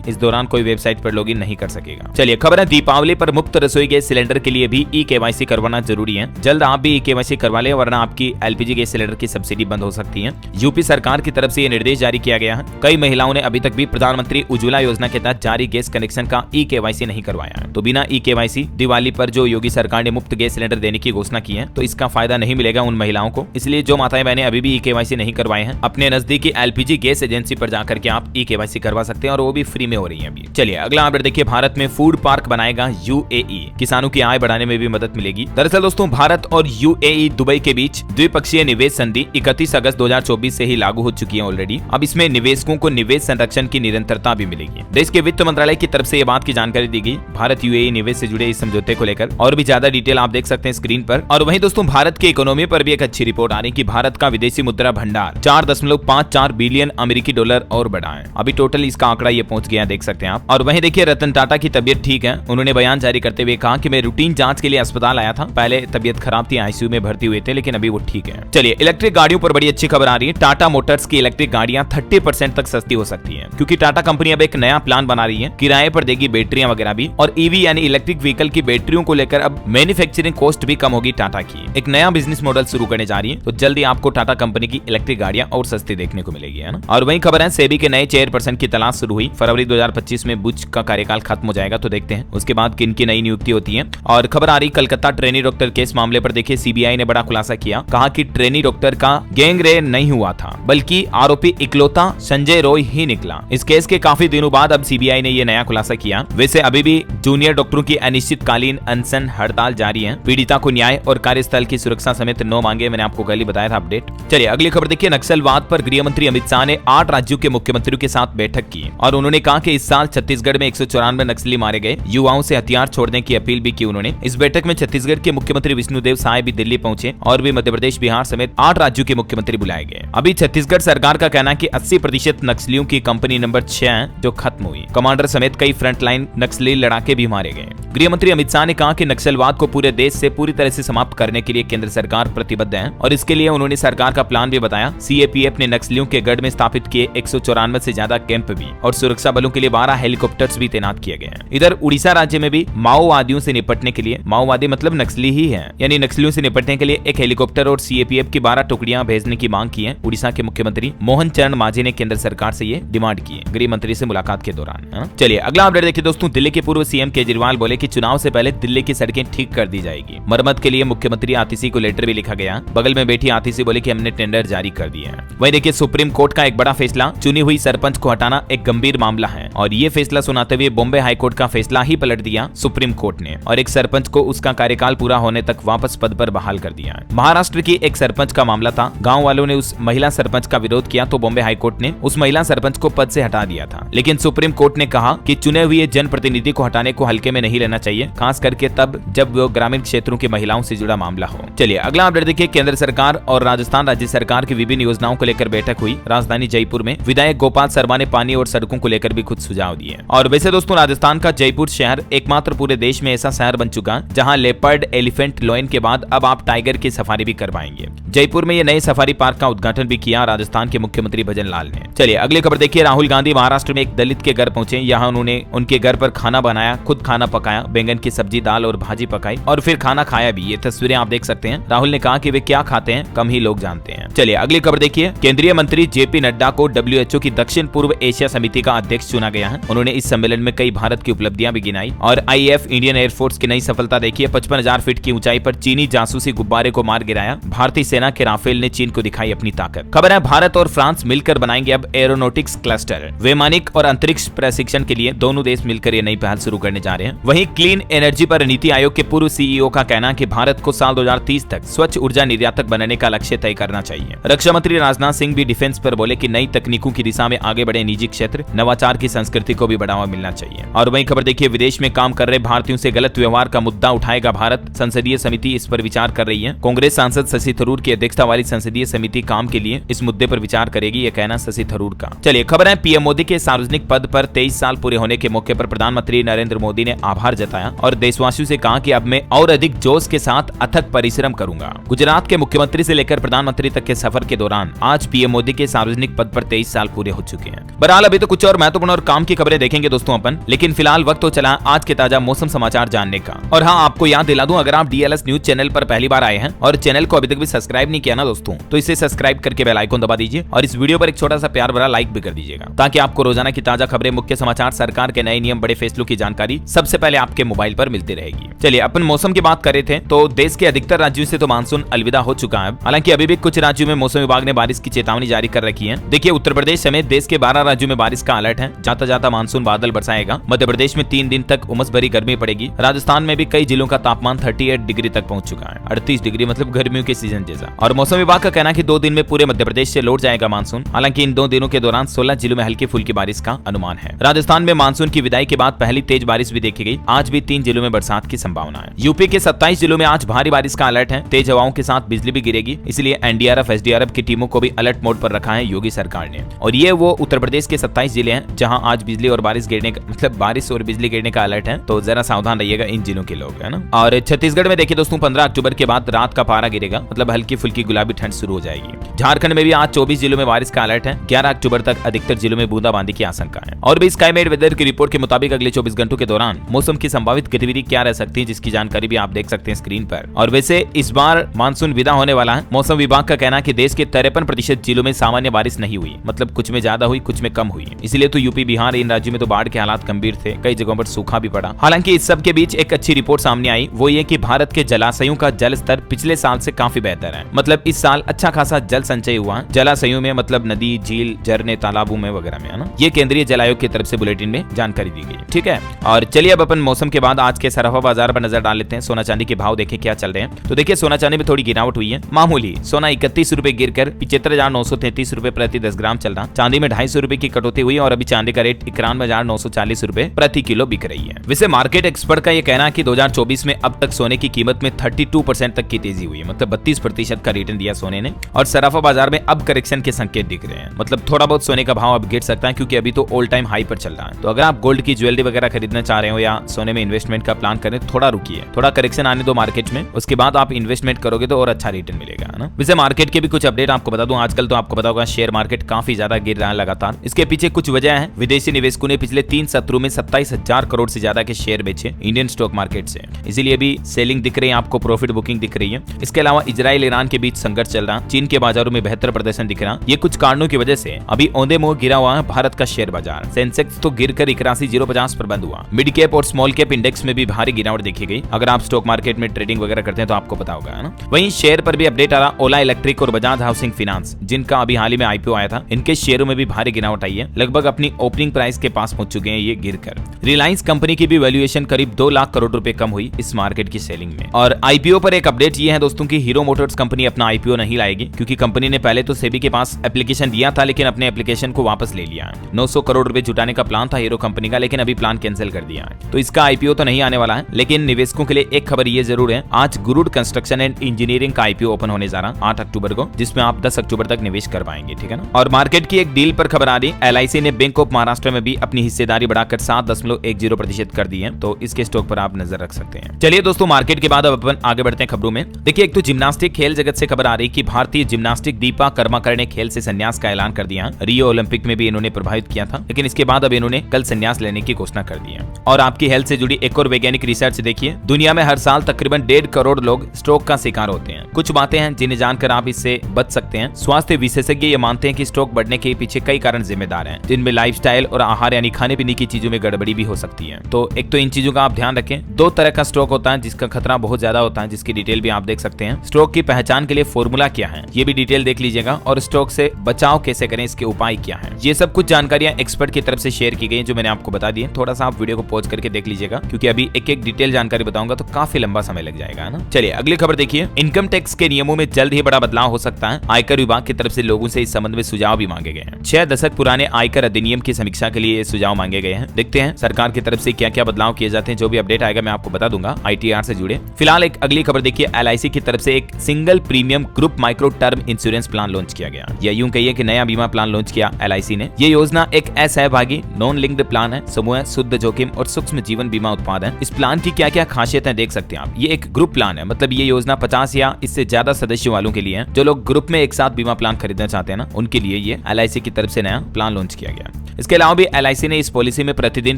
इस दौरान कोई वेबसाइट पर लॉगिन नहीं कर सकेगा। चलिए खबर है दीपावली पर मुफ्त रसोई गैस सिलेंडर के लिए भी ई-केवाईसी करवाना जरूरी है। जल्द आप भी ई-केवाईसी करवा लें, वरना आपकी एलपीजी गैस सिलेंडर की सब्सिडी बंद हो सकती है। यूपी सरकार की तरफ से यह निर्देश जारी किया गया है। कई महिलाओं ने अभी तक भी प्रधानमंत्री उज्ज्वला योजना के तहत जारी गैस कनेक्शन का ई-केवाईसी नहीं करवाया है। तो बिना ई-केवाईसी दिवाली पर जो योगी सरकार ने मुफ्त गैस सिलेंडर देने की घोषणा की है, तो इसका फायदा नहीं मिलेगा उन महिलाओं को। इसलिए जो माताएं बहनें अभी भी ई-केवाईसी नहीं करवाए हैं, अपने नजदीकी एलपीजी गैस एजेंसी पर जाकर के आप ई-केवाईसी करवा सकते हैं, और वो भी फ्री में हो रही है अभी। चलिए अगला अपडेट देखिए, भारत में फूड पार्क बनाएगा यूएई, किसानों की आय बढ़ाने में भी मदद मिलेगी। दरअसल दोस्तों भारत और यूएई दुबई के बीच द्विपक्षीय निवेश संधि 31 अगस्त 2024 से ही लागू हो चुकी है ऑलरेडी। अब इसमें निवेशकों को निवेश संरक्षण की निरंतरता भी मिलेगी। देश के वित्त मंत्रालय की तरफ से यह बात की जानकारी दी गई भारत यूएई निवेश से जुड़े इस समझौते को लेकर। और भी ज्यादा डिटेल आप देख सकते हैं स्क्रीन पर। और वहीं दोस्तों भारत की इकोनॉमी पर भी एक अच्छी रिपोर्ट आ रही है कि भारत का विदेशी मुद्रा भंडार 4.54 बिलियन अमेरिकी डॉलर और बढ़ा है। अभी टोटल इसका आंकड़ा ये पहुंच गया, देख सकते हैं आप। और वहीं देखिए रतन टाटा की तबीयत ठीक है। उन्होंने बयान जारी करते हुए कहा कि मैं रूटीन जांच के लिए अस्पताल आया था, पहले तबीयत खराब थी, आईसीयू में भर्ती हुए थे, लेकिन अभी वो ठीक है। चलिए इलेक्ट्रिक गाड़ियों पर बड़ी अच्छी खबर आ रही है। टाटा मोटर्स की इलेक्ट्रिक गाड़ियां 30% तक सस्ती हो सकती है, क्योंकि टाटा कंपनी अब एक नया प्लान बना रही है, किराए पर देगी बैटरियां वगैरह भी। और ईवी यानी इलेक्ट्रिक व्हीकल की बैटरियों को लेकर अब मैन्युफैक्चरिंग कॉस्ट भी कम होगी टाटा की। एक नया बिजनेस मॉडल शुरू करने जा रही है, तो जल्दी आपको टाटा कंपनी की इलेक्ट्रिक गाड़ियां और सस्ती देखने को मिलेगी, है ना। और वही खबर है सेबी के नए चेयरपर्सन की तलाश शुरू हुई। फरवरी 2025 में बुच का कार्यकाल खत्म हो जाएगा, तो देखते हैं उसके बाद किन की नई नियुक्ति होती है। और खबर आ रही कलकत्ता ट्रेनी डॉक्टर केस मामले पर देखिए सीबीआई ने बड़ा खुलासा किया। कहा कि ट्रेनी डॉक्टर का गैंगरेप नहीं हुआ था, बल्कि आरोपी इकलौता संजय रॉय ही निकला। इस केस के काफी दिनों बाद अब सीबीआई ने यह नया खुलासा किया। वैसे अभी भी जूनियर डॉक्टरों की अनिश्चितकालीन अनशन हड़ताल जारी है। पीड़िता को न्याय और कार्यस्थल की सुरक्षा समेत 9 मांगे, मैंने आपको कल ही बताया था अपडेट। चलिए अगली खबर देखिए, नक्सलवाद पर गृह मंत्री अमित शाह ने 8 राज्यों के मुख्यमंत्रियों के साथ बैठक की और उन्होंने कहा कि इस साल छत्तीसगढ़ में 194 नक्सली मारे गए। युवाओं से हथियार छोड़ने की अपील भी की उन्होंने। इस बैठक में छत्तीसगढ़ के मुख्यमंत्री विष्णुदेव साय भी दिल्ली पहुंचे और भी मध्य प्रदेश, बिहार समेत 8 राज्यों के मुख्यमंत्री बुलाए गए। अभी छत्तीसगढ़ सरकार का कहना है कि 80% नक्सलियों की कंपनी नंबर 6 जो खत्म हुई, कमांडर समेत कई फ्रंटलाइन नक्सली लड़ाके भी मारे गए। गृह मंत्री अमित शाह ने कहा कि नक्सलवाद को पूरे देश से पूरी तरह से समाप्त करने के लिए केंद्र सरकार प्रतिबद्ध है और इसके लिए उन्होंने सरकार का प्लान भी बताया। सीएपीएफ ने नक्सलियों के गढ़ में स्थापित किए 194 से ज्यादा कैंप भी और सुरक्षा बलों के लिए 12 हेलीकॉप्टर्स भी तैनात किए गए हैं। इधर उड़ीसा राज्य में भी माओवादियों से निपटने के लिए, माओवादी मतलब नक्सली ही है, यानी नक्सलियों से निपटने के लिए एक हेलीकॉप्टर और सीएपीएफ की 12 टुकड़ियां भेजने की मांग की है। उड़ीसा के मुख्यमंत्री मोहन चरण मांझी ने केंद्र सरकार से ये डिमांड की है गृह मंत्री से मुलाकात के दौरान। चलिए अगला अपडेट देखिए दोस्तों, दिल्ली के पूर्व सीएम केजरीवाल बोले कि चुनाव से पहले दिल्ली की सड़कें ठीक कर दी जाएगी। मरम्मत के लिए मुख्यमंत्री आतिशी को लेटर भी लिखा गया। बगल में बैठी आतिशी बोले कि हमने टेंडर जारी कर दिया है। वहीं देखिए सुप्रीम कोर्ट का एक बड़ा फैसला, चुनी हुई सरपंच को हटाना एक गंभीर मामला है और ये फैसला सुनाते हुए बॉम्बे हाईकोर्ट का फैसला ही पलट दिया सुप्रीम कोर्ट ने और एक सरपंच को उसका कार्यकाल पूरा होने तक वापस पद पर बहाल कर दिया। महाराष्ट्र की एक सरपंच का मामला था। गांव वालों ने उस महिला सरपंच का विरोध किया तो बॉम्बे हाईकोर्ट ने उस महिला सरपंच को पद से हटा दिया था, लेकिन सुप्रीम कोर्ट ने कहा कि चुने हुए जनप्रतिनिधि को हटाने को हल्के में नहीं लेना चाहिए, खास करके तब जब वो ग्रामीण क्षेत्रों की महिलाओं से जुड़ा मामला हो। चलिए अगला अपडेट देखिए, केंद्र सरकार और राजस्थान राज्य सरकार की विभिन्न योजनाओं को लेकर बैठक हुई राजधानी जयपुर में। विधायक गोपाल शर्मा ने पानी और सड़कों को लेकर भी कुछ सुझाव दिए। और वैसे दोस्तों राजस्थान का जयपुर शहर एकमात्र पूरे देश में ऐसा शहर बन चुका जहां लेपर्ड, एलिफेंट, लॉयन के बाद अब आप टाइगर की सफारी भी कर पाएंगे। जयपुर में ये नए सफारी पार्क का उद्घाटन भी किया राजस्थान के मुख्यमंत्री भजन लाल ने। चलिए अगली खबर देखिए, राहुल गांधी महाराष्ट्र में एक दलित के घर पहुंचे। यहाँ उन्होंने उनके घर पर खाना बनाया, खुद खाना पकाया, बैंगन की सब्जी, दाल और भाजी पकाई और फिर खाना खाया भी। ये तस्वीरें आप देख सकते हैं। राहुल ने कहा कि वे क्या खाते हैं कम ही लोग जानते हैं। चलिए अगली खबर देखिए, केंद्रीय मंत्री जेपी नड्डा को WHO की दक्षिण पूर्व एशिया समिति का अध्यक्ष चुना गया है। उन्होंने इस सम्मेलन में कई भारत की उपलब्धियां भी गिनाई और IAF इंडियन एयरफोर्स की नई सफलता देखिए। 55,000 फीट की ऊंचाई पर चीनी जासूसी गुब्बारे को मार गिराया। भारतीय सेना के राफेल ने चीन को दिखाई अपनी ताकत। खबर है भारत और फ्रांस मिलकर बनाएंगे अब एरोनॉटिक्स क्लस्टर। वैमानिक और अंतरिक्ष प्रशिक्षण के लिए दोनों देश मिलकर ये नई पहल शुरू करने जा रहे हैं। वहीं क्लीन एनर्जी पर नीति आयोग के पूर्व CEO का कहना है कि भारत को साल 2030 तक स्वच्छ ऊर्जा निर्यातक बनने का लक्ष्य तय करना चाहिए। रक्षा मंत्री राजनाथ सिंह भी डिफेंस पर बोले कि नई तकनीकों की दिशा में आगे बढ़े निजी क्षेत्र, नवाचार की संस्कृति को भी बढ़ावा मिलना चाहिए। और वहीं खबर देखिए, विदेश में काम कर रहे भारतीयों से गलत व्यवहार का मुद्दा उठाएगा भारत, संसदीय समिति इस पर विचार कर रही है। कांग्रेस सांसद शशि थरूर की अध्यक्षता वाली संसदीय समिति काम के लिए इस मुद्दे पर विचार करेगी, यह कहना शशि थरूर का। चलिए खबर है, पीएम मोदी के सार्वजनिक पद पर 23 साल पूरे होने के मौके पर प्रधानमंत्री नरेंद्र मोदी ने आभार जताया और देशवासियों से कहा कि अब मैं और अधिक जोश के साथ अथक परिश्रम करूंगा। गुजरात के मुख्यमंत्री से लेकर प्रधानमंत्री तक के सफर के दौरान आज पीएम मोदी के सार्वजनिक पद पर 23 साल पूरे हो चुके हैं। बहरहाल अभी तो कुछ और महत्वपूर्ण और काम की खबरें देखेंगे दोस्तों अपन, लेकिन फिलहाल वक्त तो चला आज के ताजा मौसम समाचार जानने का। और हाँ, आपको याद दिला दूं, अगर आप डीएलएस न्यूज चैनल पर पहली बार आए हैं और चैनल को अभी तक भी सब्सक्राइब नहीं किया ना दोस्तों, तो इसे सब्सक्राइब करके बेल आइकन दबा दीजिए और इस वीडियो पर एक छोटा सा प्यार भरा लाइक भी कर दीजिएगा, ताकि आपको रोजाना की ताजा खबरें, मुख्य समाचार, सरकार के नए नियम, बड़े फैसलों की जानकारी सबसे पहले आपके मोबाइल पर मिलती रहेगी। चलिए अपन मौसम की बात कर रहे थे, तो देश के अधिकतर राज्यों से तो मानसून अलविदा हो चुका है। हालांकि अभी भी कुछ राज्यों में मौसम विभाग ने बारिश की चेतावनी जारी कर रखी है। देखिए, उत्तर प्रदेश समेत देश के 12 राज्यों में बारिश का अलर्ट है। जाता जाता मानसून बादल बरसाएगा। मध्य प्रदेश में 3 दिन तक उमस भरी गर्मी पड़ेगी। राजस्थान में भी कई जिलों का तापमान 38 डिग्री तक पहुंच चुका है। 38 डिग्री मतलब गर्मियों के सीजन जैसा। और मौसम विभाग का कहना है कि 2 दिन में पूरे मध्य प्रदेश से लौट जाएगा मानसून। हालांकि इन 2 दिनों के दौरान 16 जिलों में हल्की फुल्की बारिश का अनुमान है। राजस्थान में मानसून की विदाई के बाद पहली तेज बारिश भी देखी गई। आज भी 3 जिलों में बरसात की संभावना है। यूपी के 27 जिलों में आज भारी बारिश का अलर्ट है। तेज हवाओं के साथ बिजली भी गिरेगी, इसलिए एनडीआरएफ, एसडीआरएफ की टीमों को भी अलर्ट मोड पर रखा है योगी सरकार ने। और ये वो उत्तर प्रदेश के 27 जिले हैं जहां आज बिजली और बारिश गिरने का मतलब बारिश और बिजली गिरने का अलर्ट है, तो जरा सावधान रहिएगा इन जिलों के लोग, है ना। और छत्तीसगढ़ में देखिए दोस्तों, 15 अक्टूबर के बाद रात का पारा गिरेगा, मतलब हल्की फुल्की गुलाबी ठंड शुरू हो जाएगी। झारखंड में भी आज 24 जिलों में बारिश का अलर्ट है। 11 अक्टूबर तक अधिकतर जिलों में बूंदाबांदी की आशंका है। और भी स्काईमेट वेदर की रिपोर्ट के मुताबिक अगले 24 घंटों के दौरान मौसम की संभावित गतिविधि क्या रह सकती है, जिसकी जानकारी भी आप देख सकते हैं स्क्रीन पर। और वैसे इस बार मानसून विदा होने वाला है। मौसम विभाग का कहना है कि देश के 53% जिलों में सामान्य बारिश नहीं हुई, मतलब कुछ में ज्यादा हुई, कुछ में कम हुई। इसलिए तो यूपी, बिहार, इन राज्यों में तो बाढ़ के हालात गंभीर थे। कई जगहों पर सूखा भी पड़ा। हालांकि इस सब के बीच एक अच्छी रिपोर्ट सामने आई, वो ये कि भारत के जलाशयों का जल स्तर पिछले साल से काफी बेहतर है। मतलब इस साल अच्छा खासा जल संचय हुआ जलाशयों में, मतलब नदी, झील, झरने, तालाबों में वगैरह में, है ना। ये केंद्रीय जल आयोग की तरफ से बुलेटिन में जानकारी दी गई। ठीक है, और चलिए अब अपन मौसम के बाद आज के सराफा बाजार पर नजर डाल लेते हैं। सोना चांदी के भाव देखें क्या चल रहे हैं। तो देखिए, सोना चांदी में थोड़ी गिरावट हुई है, मामूली। सोना 31 रुपए गिरकर 75,933 रुपए प्रति 10 ग्राम चल रहा। चांदी में 250 रुपए की कटौती हुई और अभी चांदी का रेट 91,940 रुपए प्रति किलो बिक रही है। वैसे मार्केट एक्सपर्ट का ये कहना है कि 2024 में अब तक सोने की कीमत में 32% तक की तेजी हुई है, मतलब 32% का रिटर्न दिया सोने ने। और सराफा बाजार में अब करेक्शन के संकेत दिख रहे हैं, मतलब थोड़ा बहुत सोने का भाव अब गिर सकता है, क्योंकि अभी तो ऑल टाइम हाई पर चल रहा है। तो अगर आप गोल्ड की ज्वेलरी वगैरह खरीदना चाह रहे हो या सोने में इन्वेस्टमेंट का प्लान करें, थोड़ा रुकिए, थोड़ा करेक्शन आने दो मार्केट में, उसके बाद आप इन्वेस्टमेंट करोगे तो और अच्छा रिटर्न मिलेगा, है ना। वैसे मार्केट के भी कुछ अपडेट आपको बता दूं, आजकल तो आपको पता होगा शेयर मार्केट काफी ज्यादा गिर रहा है लगातार। इसके पीछे कुछ वजह है। विदेशी निवेशकों ने पिछले 3 सत्रों में 27,000 करोड़ से ज्यादा के शेयर बेचे इंडियन स्टॉक मार्केट से, इसीलिए भी सेलिंग दिख रही है आपको, प्रॉफिट बुकिंग दिख रही है। इसके अलावा इजराइल ईरान के बीच संघर्ष चल रहा, चीन के बाजारों में बेहतर प्रदर्शन दिख रहा। ये कुछ कारणों की वजह से अभी औंधे मुंह गिरा हुआ है भारत का शेयर बाजार। सेंसेक्स तो गिरकर 81,050 पर बंद हुआ। मिड कैप और स्मॉल कैप इंडेक्स में भी भारी गिरावट देखी गई। अगर आप स्टॉक मार्केट में ट्रेडिंग वगैरह करते हैं तो आपको पता होगा, है ना। वहीं शेयर पर भी अपडेट आ रहा, ओला इलेक्ट्रिक और बजाज हाउसिंग फाइनेंस, जिनका अभी हाल ही में आईपीओ आया था, इनके शेयरों में भी भारी गिरावट आई है। लगभग अपनी ओपनिंग प्राइस के पास पहुंच चुके हैं ये गिरकर। रिलायंस कंपनी की भी वैल्यूएशन करीब 2 लाख करोड़ रुपए कम हुई इस मार्केट की सेलिंग में। और आईपीओ पर एक अपडेट ये है दोस्तों की हीरो मोटर्स कंपनी अपना आईपीओ नहीं लाएगी, क्योंकि कंपनी ने पहले तो सेबी के पास एप्लीकेशन दिया था, लेकिन अपने एप्लीकेशन को वापस ले लिया है। 900 करोड़ रुपए जुटाने का प्लान था हीरो कंपनी का, लेकिन अभी प्लान कैंसिल कर दिया है। तो इसका आईपीओ तो नहीं आने वाला है। लेकिन निवेशकों के लिए एक खबर ये जरूर है, आज गुरुड कंस्ट्रक्शन एंड इंजीनियरिंग का आईपीओ ओपन होने जा रहा 8 अक्टूबर को, जिसमें आप 10 अक्टूबर तक निवेश कर पाएंगे, ठीक है ना। और मार्केट की एक डील पर खबर आ रही, एलआईसी ने बैंक ऑफ महाराष्ट्र में भी अपनी हिस्सेदारी बढ़ाकर 7.10% कर दी है, तो इसके स्टॉक पर आप नजर रख सकते हैं। चलिए दोस्तों, मार्केट के बाद अब अपन आगे बढ़ते हैं खबरों में। देखिए, एक तो जिम्नास्टिक खेल जगत से खबर आ रही कि भारतीय जिम्नास्टिक दीपा कर्माकर ने खेल से संन्यास का ऐलान कर दिया। रियो ओलंपिक में भी इन्होंने प्रभावित किया था, लेकिन इसके बाद अब इन्होंने कल संन्यास लेने की घोषणा कर दी है। और आपकी हेल्थ से जुड़ी एक और वैज्ञानिक रिसर्च देखिए, दुनिया में हर साल तकरीबन 1.5 करोड़ लोग स्ट्रोक का शिकार होते हैं। कुछ बातें हैं जिन्हें जानकर आप इससे बच सकते हैं। स्वास्थ्य विशेषज्ञ ये मानते हैं कि स्ट्रोक बढ़ने के पीछे कई कारण जिम्मेदार हैं, जिनमें लाइफस्टाइल और आहार यानी खाने पीने की चीजों में गड़बड़ी भी हो सकती है। तो एक तो इन चीजों का आप ध्यान रखें। 2 तरह का स्ट्रोक होता है जिसका खतरा बहुत ज्यादा होता है, जिसकी डिटेल भी आप देख सकते हैं। स्ट्रोक की पहचान के लिए फॉर्मूला क्या है, ये भी डिटेल देख लीजिएगा, और स्ट्रोक से बचाव कैसे करें, इसके उपाय क्या है। ये सब कुछ जानकारियां एक्सपर्ट की तरफ से शेयर की गई, जो मैंने आपको बता दी। थोड़ा सा आप वीडियो को पहुंच करके देख लीजिएगा, क्योंकि अभी एक एक डिटेल जानकारी बताऊंगा तो काफी लंबा समय लग जाएगा ना। चलिए अगली खबर देखिए। इनकम टैक्स के नियमों में जल्द ही बड़ा बदलाव हो सकता है। आयकर विभाग की तरफ से लोगों से इस संबंध में सुझाव भी मांगे गए हैं। 6 दशक पुराने आयकर अधिनियम की समीक्षा के लिए सुझाव मांगे गए हैं। देखते हैं सरकार की तरफ से क्या क्या बदलाव किए जाते हैं। जो भी अपडेट आएगा मैं आपको बता दूंगा ITR से जुड़े। फिलहाल एक अगली खबर देखिए। LIC की तरफ से एक single premium group micro term insurance plan launch किया गया, या यूं कहिए कि नया बीमा प्लान लॉन्च किया LIC ने। ये योजना एक असहभागी नॉन लिंक्ड प्लान है, समूह शुद्ध जोखिम और सूक्ष्म जीवन बीमा उत्पाद है। इस प्लान की क्या क्या खासियतें देख सकते हैं आप। ये एक ग्रुप प्लान है, मतलब ये योजना 50 या इससे ज्यादा सदस्यों वालों के लिए है। जो लोग ग्रुप में एक साथ बीमा प्लान खरीदना चाहते हैं ना, उनके लिए ये LIC की तरफ से नया प्लान लॉन्च किया गया। इसके अलावा भी LIC ने इस पॉलिसी में प्रतिदिन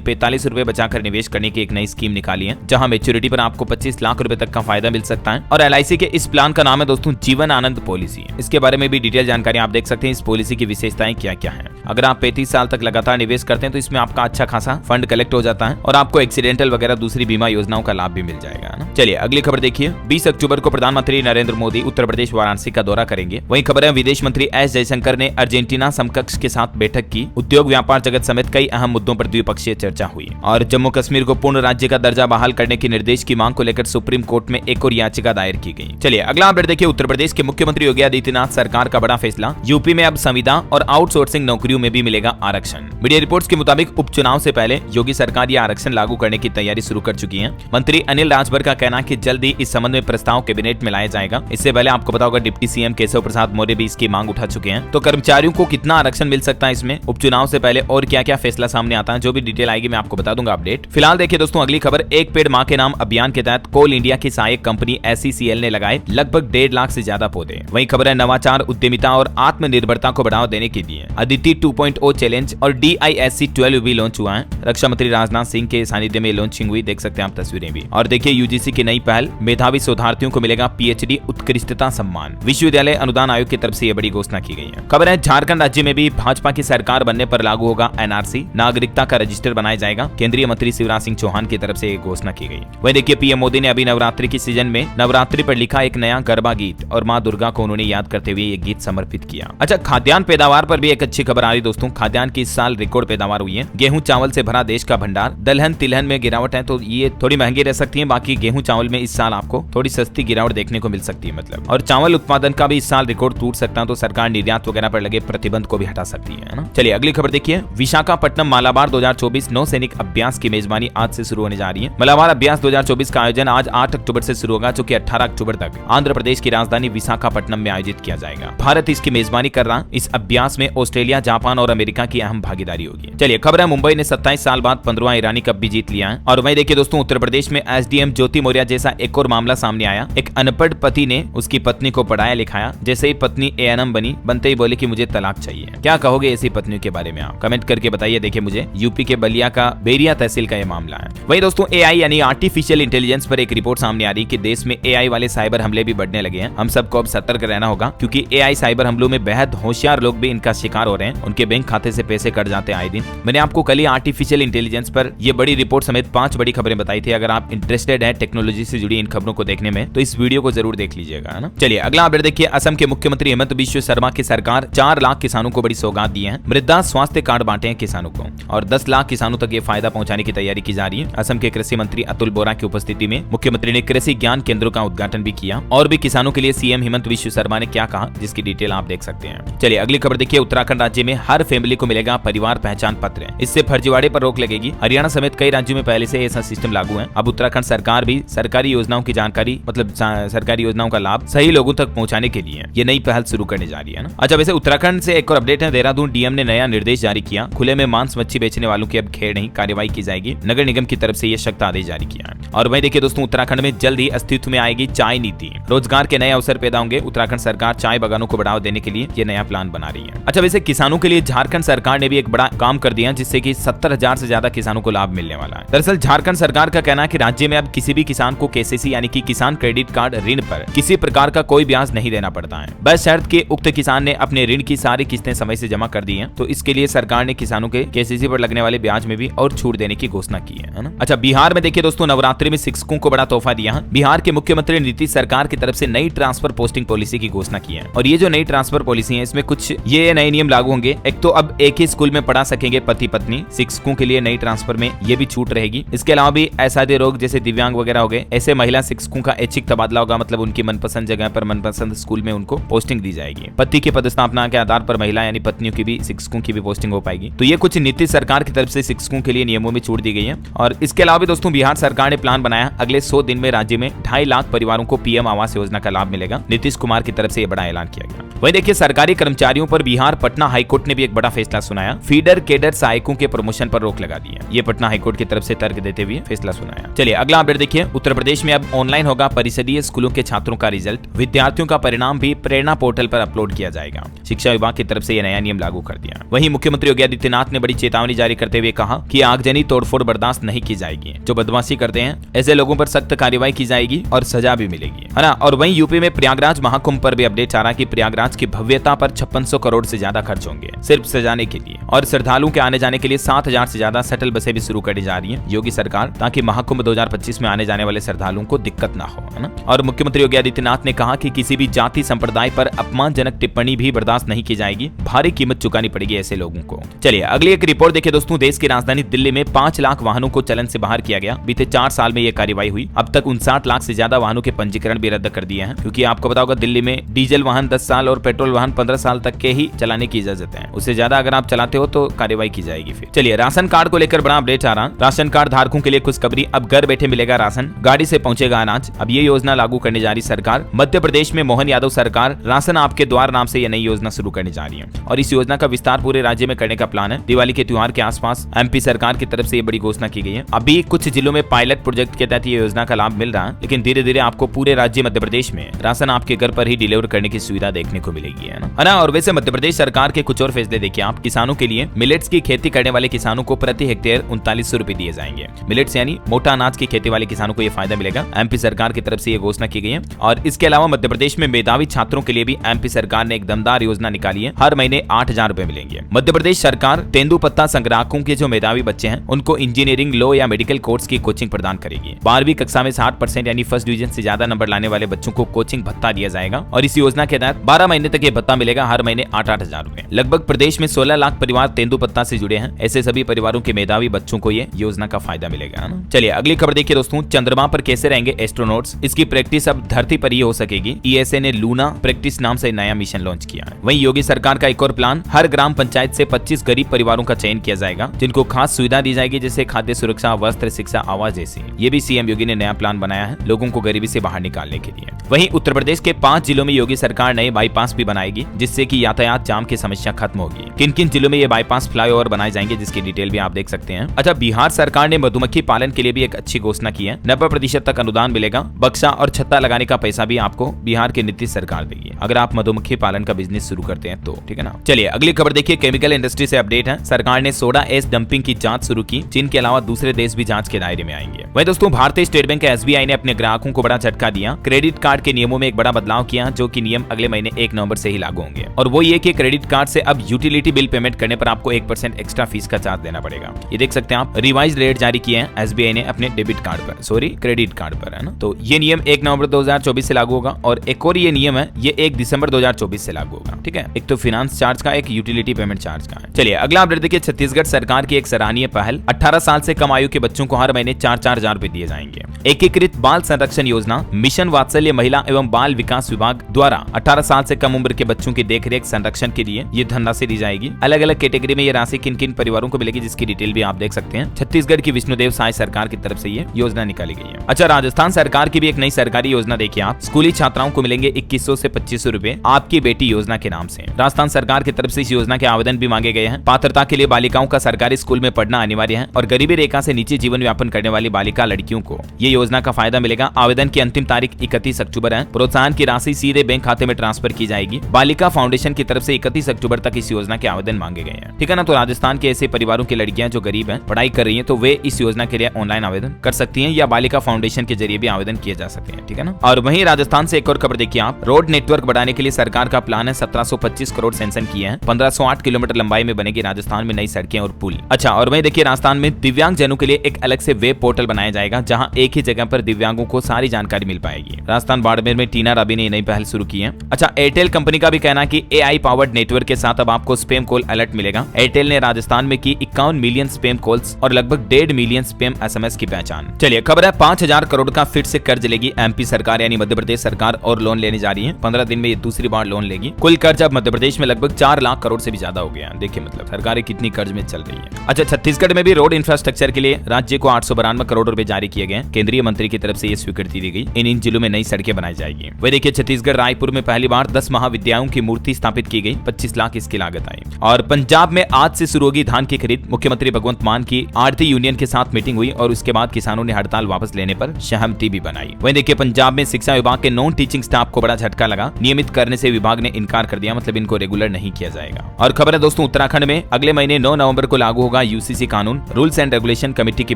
45 रुपए बचाकर निवेश करने की एक नई स्कीम निकाली है, जहां मैच्योरिटी पर आपको 25 लाख रुपए तक का फायदा मिल सकता है। और LIC के इस प्लान का नाम है दोस्तों जीवन आनंद पॉलिसी। इसके बारे में भी डिटेल जानकारी आप देख सकते हैं। इस पॉलिसी की विशेषताएं क्या क्या है। अगर आप 35 साल तक लगातार निवेश करते हैं तो इसमें आपका अच्छा खासा फंड कलेक्ट हो जाता है और आपको एक्सीडेंटल वगैरह दूसरी बीमा योजनाओं का लाभ भी मिल जाएगा ना। चलिए अगली खबर देखिए। 20 अक्टूबर को प्रधानमंत्री नरेंद्र मोदी उत्तर प्रदेश वाराणसी का दौरा करेंगे। वहीं खबर है विदेश मंत्री S जयशंकर ने अर्जेंटीना समकक्ष के साथ बैठक की। उद्योग व्यापार जगत समेत कई अहम मुद्दों पर द्विपक्षीय चर्चा हुई। और जम्मू कश्मीर को पूर्ण राज्य का दर्जा बहाल करने के निर्देश की मांग को लेकर सुप्रीम कोर्ट में एक और याचिका दायर की गई। चलिए अगला अपडेट देखिए। उत्तर प्रदेश के मुख्यमंत्री योगी आदित्यनाथ सरकार का बड़ा फैसला। यूपी में अब संविदा और आउटसोर्सिंग नौकरियों में भी मिलेगा आरक्षण। मीडिया रिपोर्ट्स के मुताबिक उपचुनाव से पहले योगी सरकार ये आरक्षण लागू करने की तैयारी शुरू कर चुकी है। मंत्री अनिल राजभर का कहना है कि जल्द ही इस संबंध में प्रस्ताव कैबिनेट में लाया जाएगा। इससे पहले आपको पता होगा डिप्टी CM केशव प्रसाद मौर्य भी इसकी मांग उठा चुके हैं। तो कर्मचारियों को कितना आरक्षण मिल सकता है इसमें उपचुनाव से पहले और क्या क्या फैसला सामने आता है, जो भी डिटेल आएगी मैं आपको बता दूंगा अपडेट। फिलहाल देखिए दोस्तों अगली खबर। एक पेड़ मां के नाम अभियान के तहत कोल इंडिया की सहायक कंपनी SCCL ने लगाए लगभग 1.5 लाख से ज्यादा पौधे। वहीं खबर है नवाचार, उद्यमिता और आत्मनिर्भरता को बढ़ावा देने के लिए अदिति 2.0 चैलेंज और DISC 12 भी लॉन्च हुआ है। रक्षा मंत्री राजनाथ सिंह के सानिध्य में लॉन्चिंग हुई, देख सकते हैं आप तस्वीरें भी। और देखिए UGC की नई पहल, मेधावी शोधार्थियों को मिलेगा PhD उत्कृष्टता सम्मान। विश्वविद्यालय अनुदान आयोग की तरफ से यह बड़ी घोषणा की गई है। खबर है झारखंड राज्य में भी भाजपा की सरकार बनने पर लागू होगा NRC, नागरिकता का रजिस्टर बनाया जाएगा। केंद्रीय मंत्री शिवराज सिंह चौहान की तरफ से घोषणा की गई। वहीं देखिए PM मोदी ने अभी नवरात्रि की सीजन में नवरात्रि पर लिखा एक नया गरबा गीत और मां दुर्गा को उन्होंने याद करते हुए ये गीत समर्पित किया। अच्छा, खाद्यान्न पैदावार पर भी एक अच्छी खबर आ रही दोस्तों। खाद्यान्न की इस साल रिकॉर्ड पैदावार हुई है। गेहूं चावल से भरा देश का भंडार। दलहन तिलहन में गिरावट है तो ये थोड़ी महंगी रह सकती है। बाकी गेहूं चावल में इस साल आपको थोड़ी सस्ती गिरावट देखने को मिल सकती है मतलब। और चावल उत्पादन का भी इस साल रिकॉर्ड टूट सकता है, तो सरकार निर्यात वगैरह पर लगे प्रतिबंध को भी हटा सकती है ना। चलिए अगली खबर देखिए। विशाखापट्टनम मालाबार 2024 नौसैनिक अभ्यास की मेजबानी आज से शुरू होने जा रही है। मालाबार अभ्यास 2024 का आयोजन आज 8 अक्टूबर से शुरू होगा, जो कि 18 अक्टूबर तक आंध्र प्रदेश की राजधानी विशाखापट्टनम में आयोजित किया जाएगा। भारत इसकी मेजबानी कर रहा। इस अभ्यास में ऑस्ट्रेलिया, जापान और अमेरिका की अहम भागीदारी होगी। चलिए खबर है मुंबई ने 27 साल बाद 15वां ईरानी कप भी जीत लिया है। और वहीं देखिए दोस्तों उत्तर प्रदेश में SDM ज्योति मौर्य जैसा एक और मामला सामने आया। एक अनपढ़ पति ने उसकी पत्नी को पढ़ाया लिखाया। जैसे ही पत्नी ANM बनी, बनते ही बोले कि मुझे तलाक चाहिए। क्या कहोगे ऐसी पत्नियों के बारे में, आप कमेंट करके बताइए। देखिए मुझे यूपी के बलिया का बेरिया तहसील का यह मामला है। वहीं दोस्तों AI यानी आर्टिफिशियल इंटेलिजेंस पर एक रिपोर्ट सामने आ रही है कि देश में AI वाले साइबर हमले भी बढ़ने लगे हैं। हम सबको अब सतर्क रहना होगा, क्योंकि AI साइबर हमलों में बेहद होशियार लोग भी इनका शिकार हो रहे हैं। उनके बैंक खाते से पैसे कट जाते हैं आए दिन। मैंने आपको कल ही आर्टिफिशियल इंटेलिजेंस पर यह बड़ी रिपोर्ट समेत 5 बड़ी खबरें बताई थी। अगर आप इंटरेस्टेड है टेक्नोलॉजी से जुड़ी इन खबरों को देखने में, तो इस वीडियो को जरूर देख लीजिएगा, है ना। चलिए अगला अपडेट देखिए। असम के मुख्यमंत्री हेमंत बिश्व शर्मा की सरकार 4 लाख किसानों को बड़ी सौगात दी है। मृदा स्वास्थ्य कार्ड बांटे हैं किसानों को और 10 लाख किसानों तक ये फायदा पहुंचाने की तैयारी की जा रही है। असम के कृषि मंत्री अतुल बोरा की उपस्थिति में मुख्यमंत्री ने कृषि ज्ञान केंद्रों का उद्घाटन भी किया। और भी किसानों के लिए CM हेमंत बिश्व शर्मा ने क्या कहा, जिसकी डिटेल आप देख सकते हैं। चलिए अगली खबर देखिए। उत्तराखंड राज्य में हर फैमिली को मिलेगा परिवार पहचान पत्र। इससे फर्जीवाड़े पर रोक लगेगी। हरियाणा समेत कई राज्यों में पहले से ऐसा सिस्टम लागू है। अब उत्तराखंड सरकार भी सरकारी योजनाओं की जानकारी, मतलब सरकारी योजनाओं का लाभ सही लोगों तक पहुंचाने के लिए ये नई पहल शुरू करने जा रही है ना। अच्छा, वैसे उत्तराखंड से एक और अपडेट है। देहरादून DM ने नया निर्देश जारी किया। खुले में मांस मच्छी बेचने वालों की अब खेर नहीं, कार्रवाई की जाएगी। नगर निगम की तरफ से यह सख्त आदेश जारी किया है। और वहीं देखिए दोस्तों उत्तराखंड में जल्द ही अस्तित्व में आएगी चाय नीति। रोजगार के नए अवसर पैदा होंगे। उत्तराखंड सरकार चाय बागानों को बढ़ावा देने के लिए ये नया प्लान बना रही है। अच्छा, वैसे किसानों के लिए झारखंड सरकार ने भी एक बड़ा काम कर दिया, जिससे कि 70,000 से ज्यादा किसानों को लाभ मिलने वाला है। दरअसल झारखंड सरकार का कहना है कि राज्य में अब किसी भी किसान को KCC यानी कि किसान क्रेडिट कार्ड ऋण पर किसी प्रकार का कोई ब्याज नहीं देना पड़ता है, बस शर्त के उक्त किसान ने अपने ऋण की सारी किस्तें समय से जमा कर दी हैं। तो इसके लिए सरकार ने किसानों के KCC पर लगने वाले ब्याज में भी और छूट देने की घोषणा की है ना। अच्छा, बिहार में देखिए दोस्तों नवरात्रि में शिक्षकों को बड़ा तोहफा दिया है। बिहार के मुख्यमंत्री नीतीश सरकार की तरफ से नई ट्रांसफर पोस्टिंग पॉलिसी की घोषणा की है। और ये जो नई ट्रांसफर पॉलिसी है, इसमें कुछ ये नए नियम लागू होंगे। एक तो अब एक ही स्कूल में पढ़ा सकेंगे पति पत्नी। शिक्षकों के लिए नई ट्रांसफर में में ये भी छूट रहेगी। इसके अलावा भी असाध्य रोग जैसे दिव्यांग वगैरह हो गए, ऐसे महिला शिक्षकों का ऐच्छिक तबादला होगा, मतलब उनकी मनपसंद जगह पर मनपसंद स्कूल में उनको पोस्टिंग दी जाएगी। पति की पदस्थापना के आधार पर महिला यानी पत्नियों की भी शिक्षकों की भी पोस्टिंग हो पाएगी। तो ये कुछ नीति सरकार की तरफ से शिक्षकों के लिए नियमों में छूट दी गई है। और इसके अलावा भी दोस्तों बिहार सरकार ने प्लान बनाया, अगले 100 दिन में राज्य में 2.5 लाख परिवारों को पीएम आवास योजना का लाभ मिलेगा। नीतीश कुमार की तरफ से यह बड़ा ऐलान किया गया। वही देखिए सरकारी कर्मचारियों पर बिहार पटना हाईकोर्ट ने भी एक बड़ा फैसला सुनाया, फीडर केडर सहायकों के प्रमोशन पर रोक लगा दी है। ये पटना हाईकोर्ट की तरफ से तर्क देते हुए फैसला सुनाया। चलिए अगला अपडेट देखिए, उत्तर प्रदेश में अब ऑनलाइन होगा परिषदीय स्कूलों के छात्रों का रिजल्ट, विद्यार्थियों का परिणाम भी प्रेरणा पोर्टल पर अपलोड किया जाएगा। शिक्षा विभाग की तरफ से यह नया नियम लागू कर दिया। वहीं मुख्यमंत्री योगी आदित्यनाथ ने बड़ी चेतावनी जारी करते हुए कहा कि आगजनी तोड़फोड़ बर्दाश्त नहीं की जाएगी, जो बदमाशी करते हैं ऐसे लोगों पर सख्त कार्रवाई की जाएगी और सजा भी मिलेगी, है ना। और वहीं यूपी में प्रयागराज महाकुंभ पर भी अपडेट आ रहा कि प्रयागराज की भव्यता पर 5600 करोड़ से ज्यादा खर्च होंगे सिर्फ सजाने के लिए, और श्रद्धालुओं के आने जाने के लिए 7000 से ज्यादा शटल बसें भी शुरू करी जा रही है योगी सरकार, ताकि महाकुंभ 2025 में आने जाने वाले श्रद्धालुओं को दिक्कत ना हो, है ना। और मुख्यमंत्री योगी आदित्यनाथ ने कहा कि किसी भी जाति संप्रदाय पर अपमानजनक टिप्पणी भी बर्दाश्त नहीं की जाएगी, भारी कीमत चुकानी पड़ेगी ऐसे लोगों को। चलिए अगली एक रिपोर्ट देखिए दोस्तों, देश की राजधानी दिल्ली में 5 लाख वाहनों को चलन से बाहर किया गया। बीते 4 साल में यह कार्रवाई हुई। अब तक 59 लाख से ज्यादा वाहनों के पंजीकरण भी रद्द कर दिए हैं, क्योंकि आपको पता होगा दिल्ली में डीजल वाहन 10 साल और पेट्रोल वाहन 15 साल तक के ही चलाने की इजाजत है। उससे ज्यादा अगर आप चलाते हो तो कार्रवाई की जाएगी। फिर चलिए राशन कार्ड को लेकर बड़ा अपडेट आ रहा। राशन कार्ड धारकों के लिए खुशखबरी, अब घर बैठे मिलेगा राशन, गाड़ी से पहुंचेगा अनाज। अब ये योजना लागू करने जा रही सरकार। मध्य प्रदेश में मोहन यादव सरकार राशन आपके द्वार नाम से यह नई योजना शुरू करने जा रही है, और इस योजना का विस्तार पूरे राज्य में करने का प्लान है। दिवाली के त्योहार के आसपास एमपी सरकार की तरफ से ये बड़ी घोषणा की गई है। अभी कुछ जिलों में पायलट प्रोजेक्ट के तहत ये योजना का लाभ मिल रहा है, लेकिन धीरे धीरे आपको पूरे राज्य मध्य प्रदेश में राशन आपके घर पर ही डिलीवर करने की सुविधा देखने को मिलेगी, है ना। और वैसे मध्य प्रदेश सरकार के कुछ और फैसले देखिए आप। किसानों के लिए मिलेट्स की खेती करने वाले किसानों को प्रति हेक्टेयर 3900 रुपए दिए जाएंगे। मिलेट्स यानी मोटा अनाज की खेती वाले किसानों को यह फायदा मिलेगा। एमपी सरकार की तरफ से यह घोषणा की गई है। और इसके अलावा मध्य प्रदेश में मेधावी छात्रों के लिए भी एमपी सरकार ने एक दमदार योजना निकाली है, हर महीने 8000 रुपए मिलेंगे। मध्य प्रदेश सरकार तेंदुपत्ता संग्राहकों के जो मेधावी बच्चे हैं उनको इंजीनियरिंग, लॉ या मेडिकल कोर्स की कोचिंग प्रदान करेगी। 12वीं कक्षा में 60% यानी फर्स्ट डिवीजन से ज्यादा नंबर लाने वाले बच्चों को कोचिंग भत्ता दिया जाएगा, और इस योजना के तहत 12 महीने तक ये भत्ता मिलेगा, हर महीने 8-8 रुपए। लगभग प्रदेश में 16 लाख परिवार तेंदुपत्ता से जुड़े हैं। ऐसे सभी परिवारों के मेधावी बच्चों को ये योजना का फायदा मिलेगा, है ना। चलिए अगली खबर देखिए दोस्तों, चंद्रमा पर कैसे रहेंगे एस्ट्रोनॉट्स, इसकी प्रैक्टिस अब धरती पर ही हो सकेगी। ईएसए ने लूना प्रैक्टिस नाम से नया मिशन लॉन्च किया है। वहीं योगी सरकार का एक और प्लान, हर ग्राम पंचायत से 25 गरीब परिवारों का चयन किया जाएगा, जिनको खास सुविधा दी जाएगी, जैसे खाद्य सुरक्षा, वस्त्र, शिक्षा, आवास जैसी। ये भी सीएम योगी ने नया प्लान बनाया है लोगों को गरीबी से बाहर निकालने के लिए। वहीं उत्तर प्रदेश के 5 जिलों में योगी सरकार नए बाईपास भी बनाएगी, जिससे कि यातायात जाम की समस्या खत्म होगी। किन किन जिलों में ये बाईपास फ्लाईओवर बनाए जाएंगे, जिसकी डिटेल भी आप देख सकते हैं। अच्छा, बिहार सरकार ने मधुमक्खी पालन के लिए भी एक अच्छी घोषणा की है। 90% तक अनुदान मिलेगा। बक्सा और छत्ता लगाने का पैसा भी आपको बिहार की नीतीश सरकार देगी, अगर आप मधुमक्खी पालन का बिजनेस शुरू करते हैं तो, ठीक है ना। चलिए अगली खबर देखिए, केमिकल इंडस्ट्री से अपडेट है। सरकार ने सोडा एस डंपिंग की जांच शुरू की। चीन के अलावा दूसरे देश भी जांच के दायरे में आएंगे। वही दोस्तों, भारतीय स्टेट बैंक एसबीआई ने अपने ग्राहकों को बड़ा झटका दिया। क्रेडिट कार्ड के नियमों में एक बड़ा बदलाव किया, जो कि नियम अगले महीने 1 नवंबर से ही लागू होंगे। और वो ये कि क्रेडिट कार्ड से अब यूटिलिटी बिल पेमेंट करने पर आपको 1% एक्स्ट्रा फीस का चार्ज देना पड़ेगा। ये देख सकते हैं आप, रिवाइज रेट जारी किए हैं एसबीआई ने अपने डेबिट कार्ड पर, सॉरी क्रेडिट कार्ड पर, है ना। तो ये नियम 1 नवंबर 2024 से लागू होगा, और एक और ये नियम है, ये 1 दिसंबर 2024 से लागू होगा, ठीक है। एक तो फाइनेंस चार्ज का, एक यूटिलिटी पेमेंट चार्ज का है। चलिए अगला अपडेट देखिए, छत्तीसगढ़ सरकार की एक सराहनीय पहल, 18 साल से कम आयु के बच्चों को हर महीने 4-4 हजार रुपए दिए जाएंगे। एकीकृत बाल संरक्षण योजना, मिशन वात्सल्य महिला एवं बाल विकास विभाग द्वारा 18 साल से कम उम्र के बच्चों की देखरेख संरक्षण के लिए ये धनराशि दी जाएगी। अलग अलग कैटेगरी में ये राशि किन किन परिवारों को मिलेगी, जिसकी डिटेल भी आप देख सकते हैं। छत्तीसगढ़ की विष्णुदेव साय सरकार की तरफ से ये योजना निकाली गई है। अच्छा, राजस्थान सरकार की भी एक नई सरकारी योजना देखिए आप, स्कूली छात्राओं को मिलेंगे 2100 से 2500 रुपए आपकी बेटी योजना के नाम से। राजस्थान सरकार की तरफ से इस योजना के आवेदन भी मांगे गए हैं। पात्रता के लिए बालिकाओं का सरकारी स्कूल में पढ़ना अनिवार्य है, और गरीबी रेखा से नीचे जीवन यापन करने वाली बालिका लड़कियों को ये योजना का फायदा मिलेगा। आवेदन की अंतिम तारीख 31 अक्टूबर है। प्रोत्साहन की राशि सीधे बैंक खाते में ट्रांसफर की जाएगी। बालिका फाउंडेशन की तरफ से 31 अक्टूबर तक इस योजना के आवेदन मांगे गए हैं, ठीक है ना। तो राजस्थान के ऐसे परिवारों की लड़कियां जो गरीब हैं, पढ़ाई कर रही हैं, तो वे इस योजना के लिए ऑनलाइन आवेदन कर सकती हैं, या बालिका फाउंडेशन के जरिए भी आवेदन किए जा सकते हैं, ठीक है ना। और वहीं राजस्थान से एक और खबर देखिए आप, रोड नेटवर्क बढ़ाने के लिए सरकार का प्लान है। 1725 करोड़ सैंक्शन किए हैं। 1508 किलोमीटर लंबाई में बनेगी राजस्थान में नई सड़कें और पुल। अच्छा, और वहीं देखिए राजस्थान में दिव्यांग जनों के लिए एक अलग से वेब पोर्टल बनाया जाएगा, जहां एक ही जगह पर दिव्यांगों को सारी जानकारी मिल पाएगी। राजस्थान बाड़मेर में टीना राबी ने नई पहल शुरू की है। अच्छा, एयरटेल एयरटेल कंपनी का भी कहना है कि AI पावर्ड नेटवर्क के साथ अब आपको स्पैम कॉल अलर्ट मिलेगा। एयरटेल ने राजस्थान में की 51 मिलियन स्पैम कॉल्स और लगभग 1.5 मिलियन स्पैम SMS की पहचान। चलिए खबर है 5000 करोड़ का फिर से कर्ज लेगी MP सरकार यानी मध्य प्रदेश सरकार और लोन लेने जा रही है। 15 दिन में ये दूसरी बार लोन लेगी। कुल कर्ज अब मध्य प्रदेश में लगभग 4 लाख करोड़ से भी ज्यादा हो गया। देखिए मतलब सरकारें कितनी कर्ज में चल रही है। अच्छा, छत्तीसगढ़ में भी रोड इंफ्रास्ट्रक्चर के लिए राज्य को 892 करोड़ रुपए जारी किए गए। केंद्रीय मंत्री की तरफ से ये स्वीकृति दी गई। इन जिलों में नई सड़कें बनाई जाएगी। वही देखिए छत्तीसगढ़ रायपुर में पहली बार 10 महाविद्यालयों की मूर्ति स्थापित की गई। 25 लाख इसकी लागत आई। और पंजाब में आज से शुरू होगी धान की खरीद। मुख्यमंत्री भगवंत मान की आढ़ती यूनियन के साथ मीटिंग हुई और उसके बाद किसानों ने हड़ताल वापस लेने पर सहमति भी बनाई। वहीं देखिए पंजाब में शिक्षा विभाग के नॉन टीचिंग स्टाफ को बड़ा झटका लगा। नियमित करने से विभाग ने इनकार कर दिया, मतलब इनको रेगुलर नहीं किया जाएगा। और खबर है दोस्तों उत्तराखंड में अगले महीने 9 नवंबर को लागू होगा UCC कानून। रूल्स एंड रेगुलेशन कमेटी की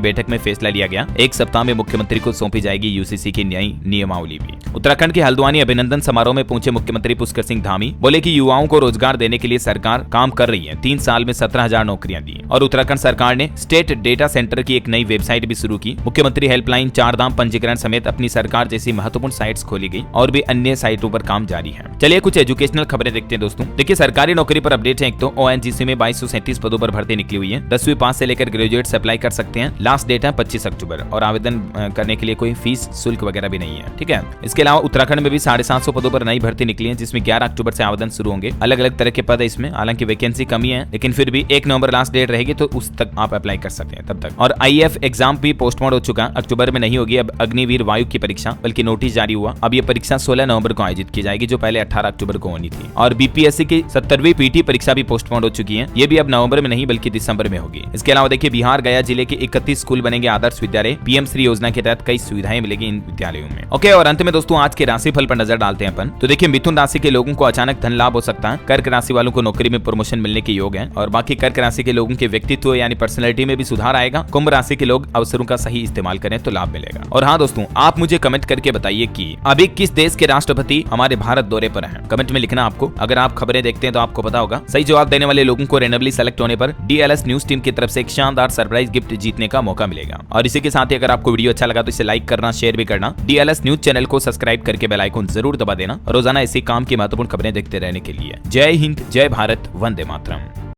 बैठक में फैसला लिया गया। एक सप्ताह में मुख्यमंत्री को सौंपी जाएगी UCC की नई नियमावली भी। उत्तराखंड के हल्द्वानी अभिनंदन समारोह में पहुंचे मुख्यमंत्री पुष्कर सिंह धामी बोले कि युवाओं को रोजगार देने के लिए सरकार काम कर रही है। 3 साल में 17,000 नौकरियां दी। और उत्तराखंड सरकार ने स्टेट डेटा सेंटर की एक नई वेबसाइट भी शुरू की। मुख्यमंत्री हेल्पलाइन, चारधाम पंजीकरण समेत अपनी सरकार जैसी महत्वपूर्ण साइट्स खोली गई और भी अन्य साइटों पर काम जारी है। चलिए कुछ एजुकेशनल खबरें देखते हैं दोस्तों। देखिए सरकारी नौकरी पर अपडेट है। एक तो ONGC में 2237 पदों पर भर्ती निकली हुई है। 10वीं पास से लेकर ग्रेजुएट अप्लाई कर सकते हैं। लास्ट डेट है 25 अक्टूबर और आवेदन करने के लिए कोई फीस शुल्क वगैरह भी नहीं है। ठीक है। इसके अलावा उत्तराखंड में भी 750 पदों पर नई भर्ती निकली है, जिसमें 11 अक्टूबर से आवेदन शुरू होंगे। अलग अलग तरह के पद है इसमें, हालांकि वैकेंसी कमी है, लेकिन फिर भी 1 नवंबर लास्ट डेट रहेगी तो उस तक आप अप्लाई कर सकते हैं तब तक। और IAF एग्जाम भी पोस्टपोन हो चुका। अक्टूबर में नहीं होगी अब अग्निवीर वायु की परीक्षा, बल्कि नोटिस जारी हुआ। अब ये परीक्षा 16 नवंबर को आयोजित की जाएगी, जो पहले 18 अक्टूबर को होनी थी। और BPSC की 70वीं PT परीक्षा भी पोस्टपोन हो चुकी है। ये भी अब नवंबर में नहीं बल्कि दिसंबर में होगी। इसके अलावा देखिए बिहार गया जिले के 31 स्कूल बनेंगे आदर्श विद्यालय। PM श्री योजना के तहत कई सुविधाएं मिलेगी इन विद्यालयों में। ओके, और अंत में दोस्तों आज के राशिफल पर नजर डालते हैं अपन। तो देखिए मिथुन राशि के लोगों को अचानक धन लाभ हो सकता है। कर्क राशि वालों को नौकरी में प्रमोशन मिलने के योग है। और बाकी कर्क राशि के लोगों के व्यक्तित्व यानी पर्सनैलिटी में भी सुधार आएगा। कुंभ राशि के लोग अवसरों का सही इस्तेमाल करें तो लाभ मिलेगा। और हाँ दोस्तों, आप मुझे कमेंट करके बताइए कि अभी किस देश के राष्ट्रपति हमारे भारत दौरे पर हैं। कमेंट में लिखना आपको। अगर आप खबरें देखते हैं तो आपको पता होगा। सही जवाब देने वाले लोगों को रैंडमली सेलेक्ट होने पर DLS न्यूज टीम की तरफ से एक शानदार सरप्राइज गिफ्ट जीतने का मौका मिलेगा। और इसी के साथ ही अगर आपको वीडियो अच्छा लगा तो इसे लाइक करना, शेयर भी करना। DLS न्यूज चैनल को सब्सक्राइब करके बेल आइकन जरूर दबा देना, रोजाना इसी काम की महत्वपूर्ण खबरें देखते रहने के लिए। जय हिंद, जय भारत, वंदे मातरम।